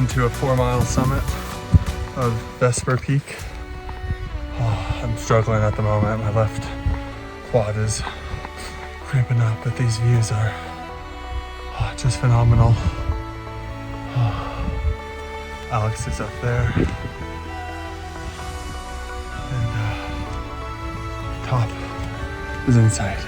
into a 4-mile summit of Vesper Peak. Oh, I'm struggling at the moment. My left quad is cramping up, but these views are just phenomenal. Alex is up there, and the top is in sight.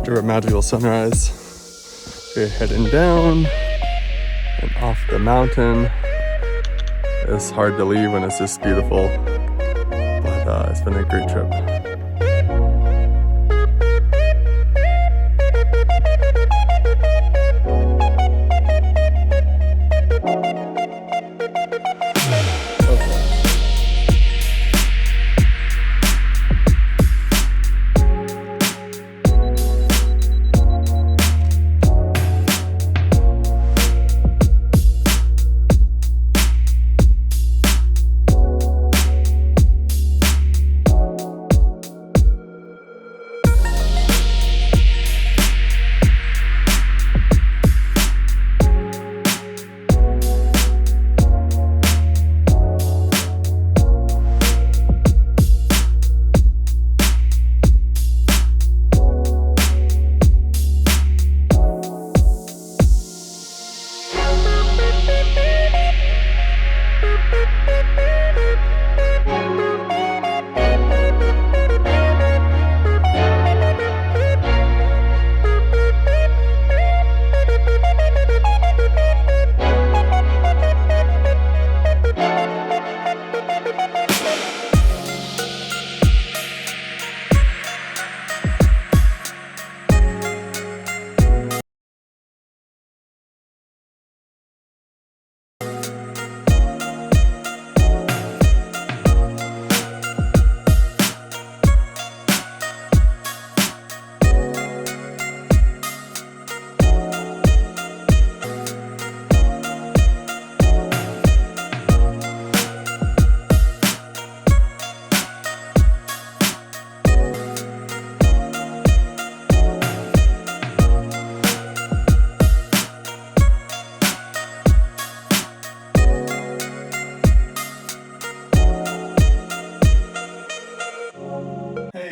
After a magical sunrise, we're heading down and off the mountain. It's hard to leave when it's this beautiful, but it's been a great trip.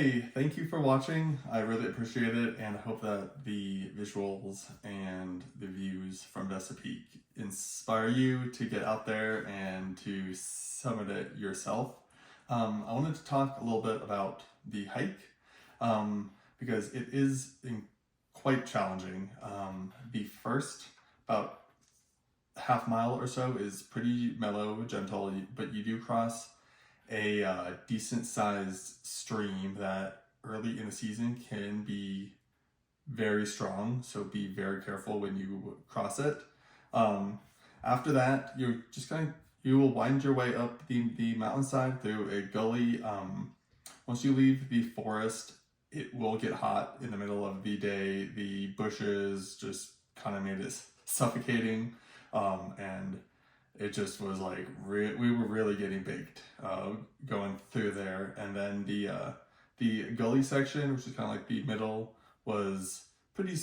Hey, thank you for watching. I really appreciate it, and I hope that the visuals and the views from Vesper Peak inspire you to get out there and to summit it yourself. I wanted to talk a little bit about the hike because it is quite challenging. The first about half mile or so is pretty mellow, gentle, but you do cross a decent sized stream that early in the season can be very strong, so be very careful when you cross it. After that, you will wind your way up the mountainside through a gully. Once you leave the forest, it will get hot in the middle of the day. The bushes just kind of made it suffocating, and it just was like we were really getting baked going through there. And then the gully section, which is kind of like the middle, was pretty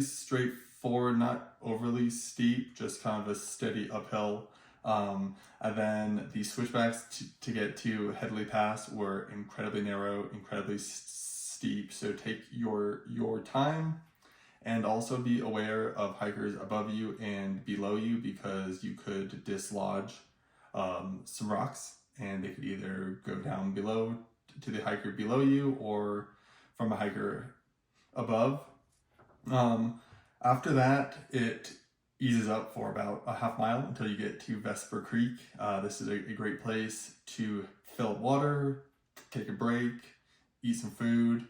straightforward, not overly steep, just kind of a steady uphill. And then the switchbacks to get to Headley Pass were incredibly narrow, incredibly steep. So take your time. And also be aware of hikers above you and below you, because you could dislodge some rocks, and they could either go down below to the hiker below you or from a hiker above. After that, it eases up for about a half mile until you get to Vesper Creek. This is a great place to fill water, take a break, eat some food,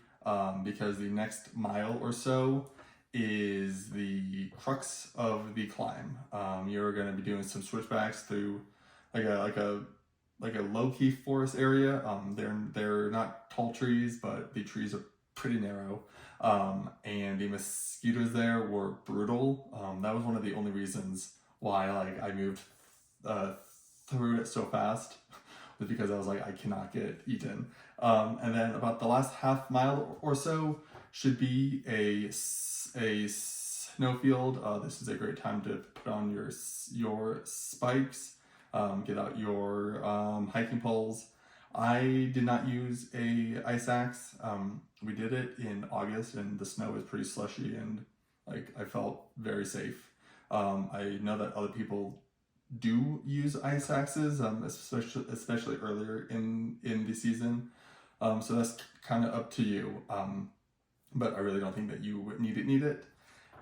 because the next mile or so is the crux of the climb. You're going to be doing some switchbacks through like a low-key forest area. They're not tall trees, but the trees are pretty narrow. And the mosquitoes there were brutal. That was one of the only reasons why I moved through it so fast, was because I was like, I cannot get eaten. And then about the last half mile or so should be a snowfield. This is a great time to put on your spikes, get out your hiking poles. I did not use a ice axe. We did it in August, and the snow was pretty slushy, and I felt very safe. I know that other people do use ice axes, especially earlier in the season. So that's kind of up to you. But I really don't think that you would need it.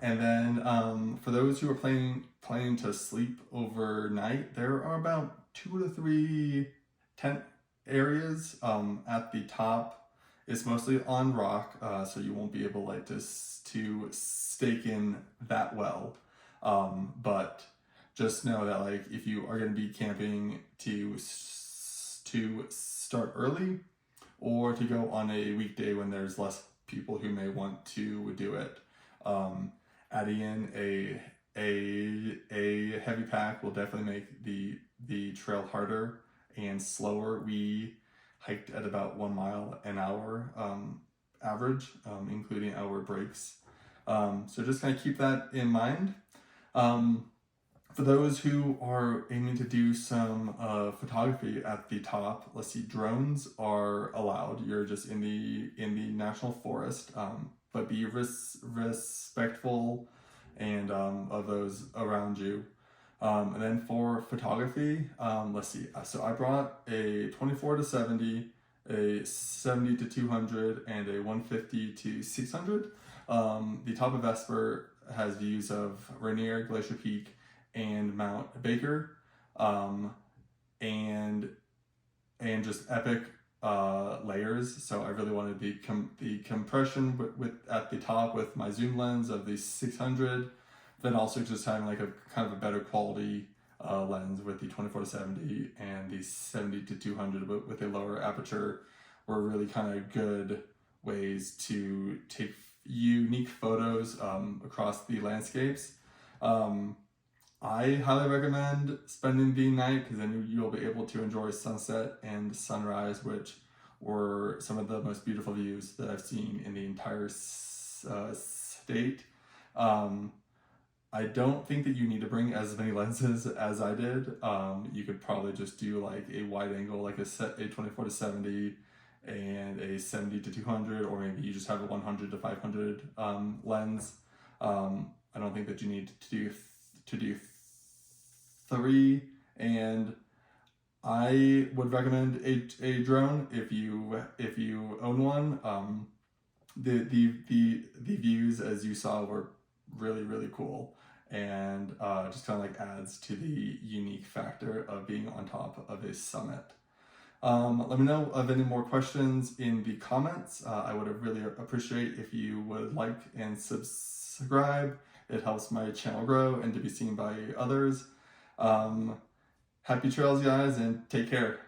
And then for those who are planning to sleep overnight, there are about 2 to 3 tent areas at the top. It's mostly on rock, so you won't be able to stake in that well. But just know that if you are going to be camping to start early, or to go on a weekday when there's less people who may want to do it, adding in a heavy pack will definitely make the trail harder and slower. We hiked at about 1 mile an hour average, including our breaks. So just kind of keep that in mind. For those who are aiming to do some photography at the top, let's see, drones are allowed. You're just in the national forest, but be respectful and of those around you. And then for photography, let's see. So I brought a 24 to 70, a 70 to 200, and a 150 to 600. The top of Vesper has views of Rainier, Glacier Peak, and Mount Baker, and just epic layers. So I really wanted the compression with at the top with my zoom lens of the 600, then also just having a kind of a better quality lens with the 24 to 70 and the 70 to 200 but with a lower aperture, were really kind of good ways to take unique photos across the landscapes. I highly recommend spending the night, because then you'll be able to enjoy sunset and sunrise, which were some of the most beautiful views that I've seen in the entire state. I don't think that you need to bring as many lenses as I did. You could probably just do a wide angle, a 24 to 70, and a 70 to 200, or maybe you just have a 100 to 500 lens. I don't think that you need to do 3, and I would recommend a drone if you own one. The views, as you saw, were really cool, and just kind of like adds to the unique factor of being on top of a summit. Let me know of any more questions in the comments. I would really appreciate if you would like and subscribe. It helps my channel grow and to be seen by others. Happy trails, guys, and take care.